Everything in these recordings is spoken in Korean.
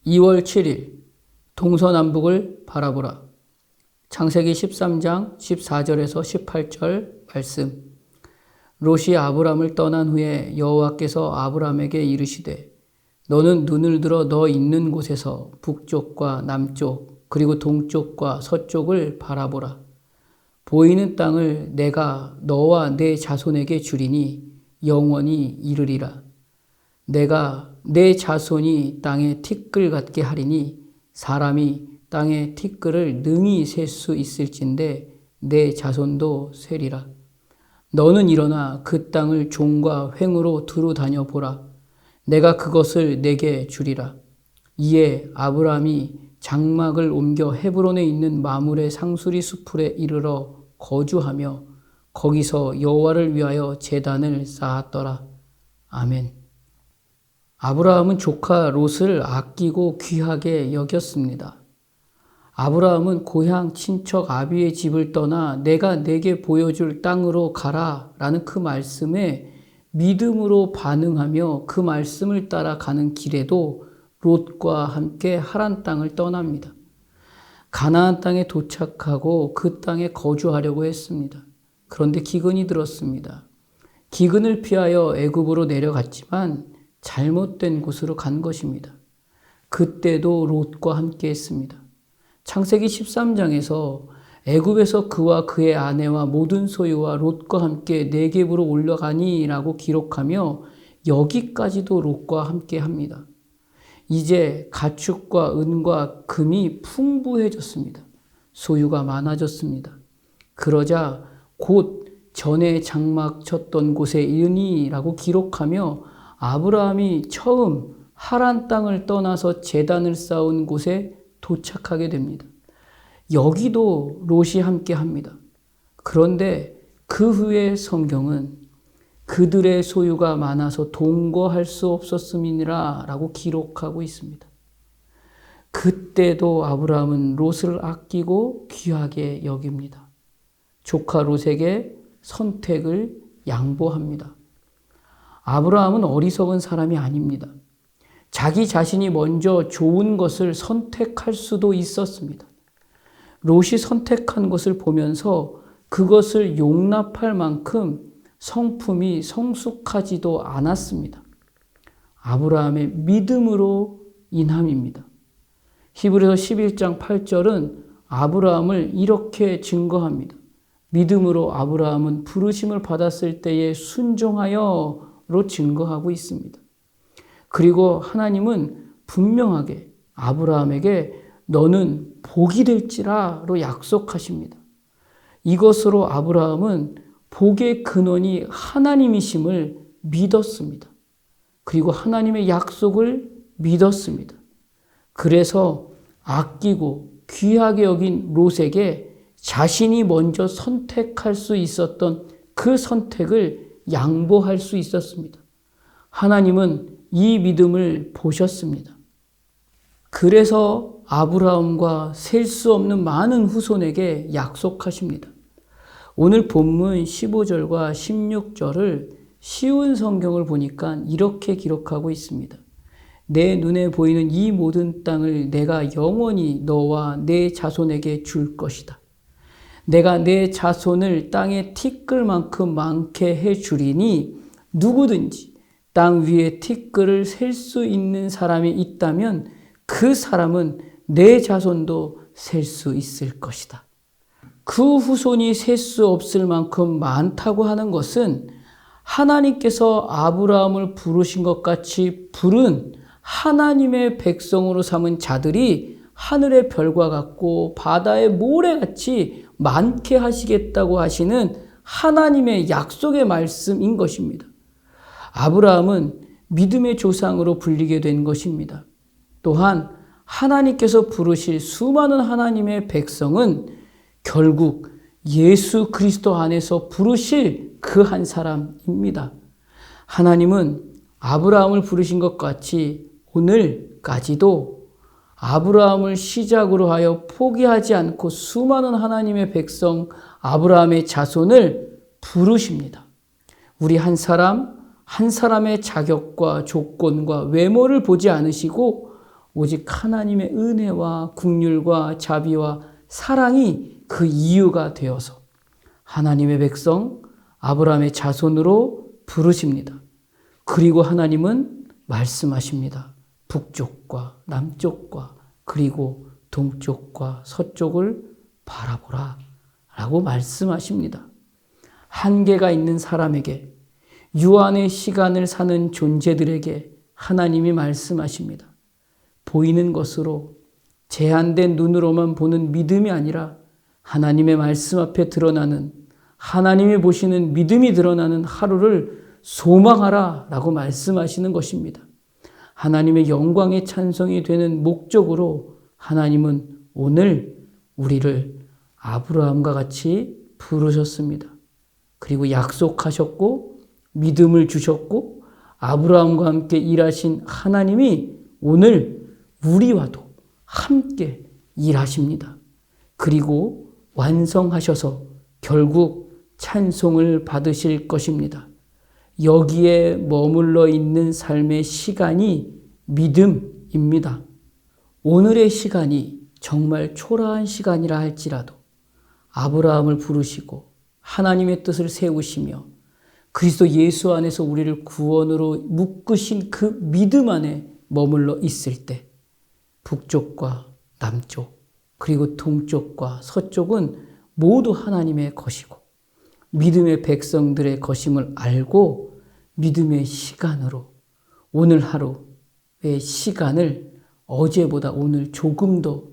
2월 7일 동서남북을 바라보라. 창세기 13장 14절에서 18절 말씀. 롯이 아브람을 떠난 후에 여호와께서 아브람에게 이르시되 너는 눈을 들어 너 있는 곳에서 북쪽과 남쪽 그리고 동쪽과 서쪽을 바라보라. 보이는 땅을 내가 너와 내 자손에게 주리니 영원히 이르리라. 내가 내 자손이 땅에 티끌 같게 하리니 사람이 땅의 티끌을 능히 셀 수 있을진데 내 자손도 세리라. 너는 일어나 그 땅을 종과 횡으로 두루 다녀 보라. 내가 그것을 내게 주리라. 이에 아브람이 장막을 옮겨 헤브론에 있는 마므레 상수리 수풀에 이르러 거주하며 거기서 여호와를 위하여 제단을 쌓았더라. 아멘. 아브라함은 조카 롯을 아끼고 귀하게 여겼습니다. 아브라함은 고향 친척 아비의 집을 떠나 내가 내게 보여줄 땅으로 가라 라는 그 말씀에 믿음으로 반응하며 그 말씀을 따라 가는 길에도 롯과 함께 하란 땅을 떠납니다. 가나안 땅에 도착하고 그 땅에 거주하려고 했습니다. 그런데 기근이 들었습니다. 기근을 피하여 애굽으로 내려갔지만 잘못된 곳으로 간 것입니다. 그때도 롯과 함께 했습니다. 창세기 13장에서 애굽에서 그와 그의 아내와 모든 소유와 롯과 함께 네겝으로 올라가니라고 기록하며 여기까지도 롯과 함께 합니다. 이제 가축과 은과 금이 풍부해졌습니다. 소유가 많아졌습니다. 그러자 곧 전에 장막 쳤던 곳에 이르니라고 기록하며 아브라함이 처음 하란 땅을 떠나서 제단을 쌓은 곳에 도착하게 됩니다. 여기도 롯이 함께 합니다. 그런데 그 후에 성경은 그들의 소유가 많아서 동거할 수 없었음이니라 라고 기록하고 있습니다. 그때도 아브라함은 롯을 아끼고 귀하게 여깁니다. 조카 롯에게 선택을 양보합니다. 아브라함은 어리석은 사람이 아닙니다. 자기 자신이 먼저 좋은 것을 선택할 수도 있었습니다. 롯이 선택한 것을 보면서 그것을 용납할 만큼 성품이 성숙하지도 않았습니다. 아브라함의 믿음으로 인함입니다. 히브리서 11장 8절은 아브라함을 이렇게 증거합니다. 믿음으로 아브라함은 부르심을 받았을 때에 순종하여로 증거하고 있습니다. 그리고 하나님은 분명하게 아브라함에게 너는 복이 될지라로 약속하십니다. 이것으로 아브라함은 복의 근원이 하나님이심을 믿었습니다. 그리고 하나님의 약속을 믿었습니다. 그래서 아끼고 귀하게 여긴 롯에게 자신이 먼저 선택할 수 있었던 그 선택을 양보할 수 있었습니다. 하나님은 이 믿음을 보셨습니다. 그래서 아브라함과 셀 수 없는 많은 후손에게 약속하십니다. 오늘 본문 15절과 16절을 쉬운 성경을 보니까 이렇게 기록하고 있습니다. 내 눈에 보이는 이 모든 땅을 내가 영원히 너와 내 자손에게 줄 것이다. 내가 내 자손을 땅의 티끌만큼 많게 해주리니 누구든지 땅 위에 티끌을 셀 수 있는 사람이 있다면 그 사람은 내 자손도 셀 수 있을 것이다. 그 후손이 셀 수 없을 만큼 많다고 하는 것은 하나님께서 아브라함을 부르신 것 같이 부른 하나님의 백성으로 삼은 자들이 하늘의 별과 같고 바다의 모래같이 많게 하시겠다고 하시는 하나님의 약속의 말씀인 것입니다. 아브라함은 믿음의 조상으로 불리게 된 것입니다. 또한 하나님께서 부르실 수많은 하나님의 백성은 결국 예수 그리스도 안에서 부르실 그 한 사람입니다. 하나님은 아브라함을 부르신 것 같이 오늘까지도 아브라함을 시작으로 하여 포기하지 않고 수많은 하나님의 백성 아브라함의 자손을 부르십니다. 우리 한 사람 한 사람의 자격과 조건과 외모를 보지 않으시고 오직 하나님의 은혜와 긍휼과 자비와 사랑이 그 이유가 되어서 하나님의 백성 아브라함의 자손으로 부르십니다. 그리고 하나님은 말씀하십니다. 북쪽과 남쪽과 그리고 동쪽과 서쪽을 바라보라 라고 말씀하십니다. 한계가 있는 사람에게, 유한의 시간을 사는 존재들에게 하나님이 말씀하십니다. 보이는 것으로, 제한된 눈으로만 보는 믿음이 아니라 하나님의 말씀 앞에 드러나는, 하나님이 보시는 믿음이 드러나는 하루를 소망하라 라고 말씀하시는 것입니다. 하나님의 영광의 찬송이 되는 목적으로 하나님은 오늘 우리를 아브라함과 같이 부르셨습니다. 그리고 약속하셨고 믿음을 주셨고 아브라함과 함께 일하신 하나님이 오늘 우리와도 함께 일하십니다. 그리고 완성하셔서 결국 찬송을 받으실 것입니다. 여기에 머물러 있는 삶의 시간이 믿음입니다. 오늘의 시간이 정말 초라한 시간이라 할지라도 아브라함을 부르시고 하나님의 뜻을 세우시며 그리스도 예수 안에서 우리를 구원으로 묶으신 그 믿음 안에 머물러 있을 때 북쪽과 남쪽 그리고 동쪽과 서쪽은 모두 하나님의 것이고 믿음의 백성들의 것임을 알고 믿음의 시간으로 오늘 하루의 시간을 어제보다 오늘 조금 더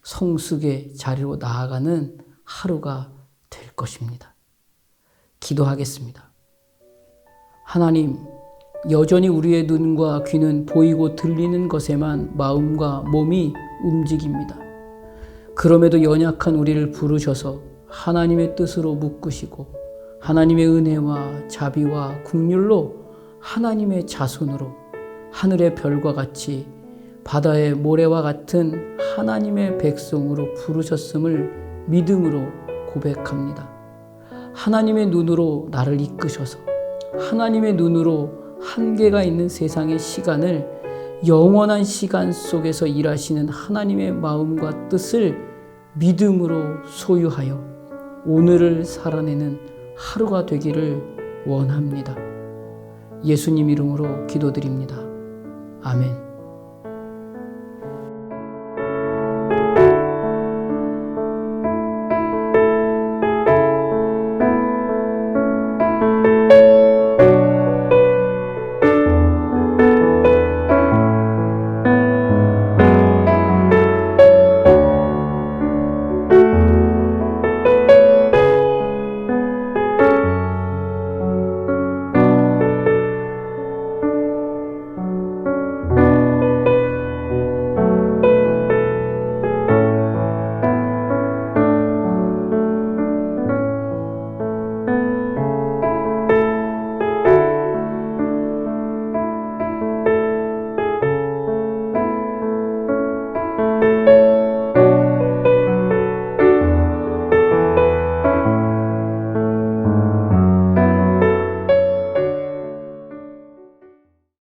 성숙의 자리로 나아가는 하루가 될 것입니다. 기도하겠습니다. 하나님, 여전히 우리의 눈과 귀는 보이고 들리는 것에만 마음과 몸이 움직입니다. 그럼에도 연약한 우리를 부르셔서 하나님의 뜻으로 묶으시고 하나님의 은혜와 자비와 긍휼로 하나님의 자손으로 하늘의 별과 같이 바다의 모래와 같은 하나님의 백성으로 부르셨음을 믿음으로 고백합니다. 하나님의 눈으로 나를 이끄셔서 하나님의 눈으로 한계가 있는 세상의 시간을 영원한 시간 속에서 일하시는 하나님의 마음과 뜻을 믿음으로 소유하여 오늘을 살아내는 하루가 되기를 원합니다. 예수님 이름으로 기도드립니다. 아멘.